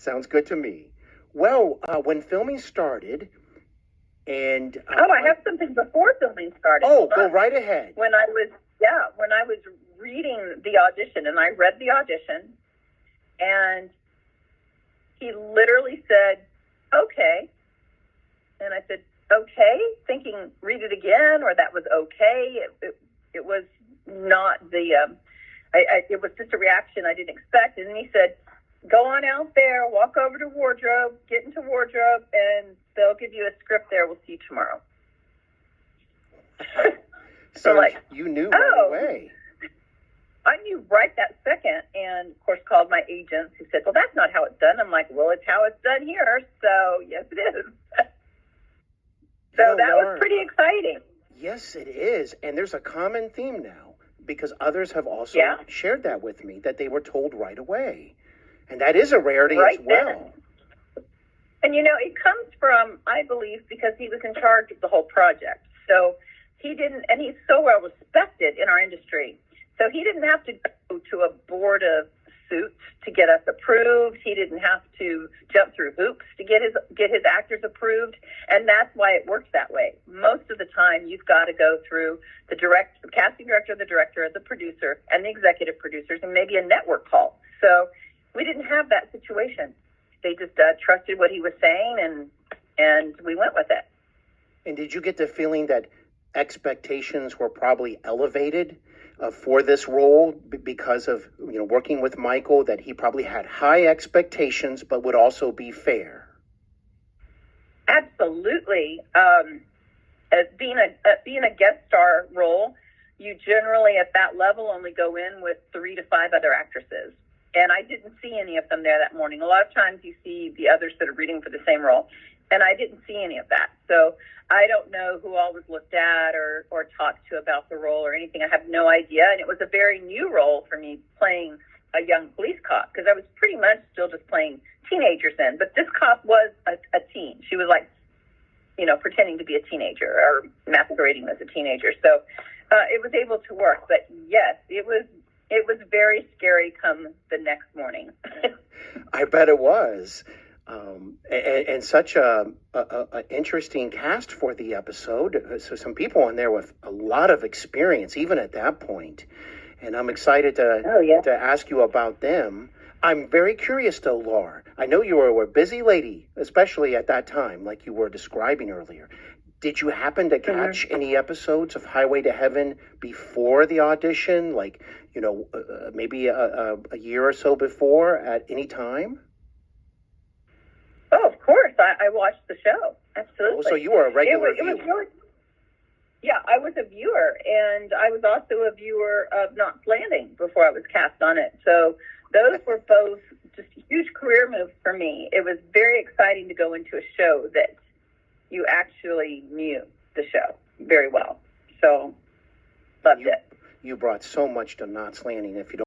Sounds good to me. Well, when filming started, and I have something before filming started. oh, go right ahead. When I was reading the audition, and I read the audition, and he literally said, "Okay," and I said, "Okay," thinking, read it again, or that was okay. It was not the. It was just a reaction I didn't expect, and then he said, "Go on out there, walk over to wardrobe, get into wardrobe, and they'll give you a script there. We'll see you tomorrow." So like, you knew right away. I knew right that second, and of course called my agents, who said, "Well, that's not how it's done." I'm like, "Well, it's how it's done here, so yes, it is." So that was pretty exciting. Yes, it is, and there's a common theme now, because others have also shared that with me, that they were told right away. And that is a rarity as well. Then. And, it comes from, I believe, because he was in charge of the whole project. So he didn't, and he's so well respected in our industry. So he didn't have to go to a board of suits to get us approved. He didn't have to jump through hoops to get his actors approved. And that's why it works that way. Most of the time, you've got to go through the casting director, the director, the producer, and the executive producers, and maybe a network call. So we didn't have that situation. They just trusted what he was saying, and we went with it. And did you get the feeling that expectations were probably elevated for this role because of working with Michael, that he probably had high expectations but would also be fair? Absolutely. As being a guest star role, you generally at that level only go in with 3 to 5 other actresses. And I didn't see any of them there that morning. A lot of times you see the others that are reading for the same role, and I didn't see any of that. So I don't know who all was looked at or talked to about the role or anything. I have no idea. And it was a very new role for me, playing a young police cop, because I was pretty much still just playing teenagers then. But this cop was a teen. She was like, pretending to be a teenager or masquerading as a teenager. So it was able to work. But yes, it was very scary come the next morning. I bet it was. And such a interesting cast for the episode. So some people in there with a lot of experience, even at that point. And I'm excited to ask you about them. I'm very curious though, Laura. I know you were a busy lady, especially at that time, like you were describing earlier. Did you happen to catch any episodes of Highway to Heaven before the audition? Like, maybe a year or so before at any time? Oh, of course. I watched the show. Absolutely. Oh, so you were a regular viewer. Yeah, I was a viewer, and I was also a viewer of Knots Landing before I was cast on it. So those were both just huge career moves for me. It was very exciting to go into a show that you actually knew the show very well. So loved it. You brought so much to Knots Landing, if you don't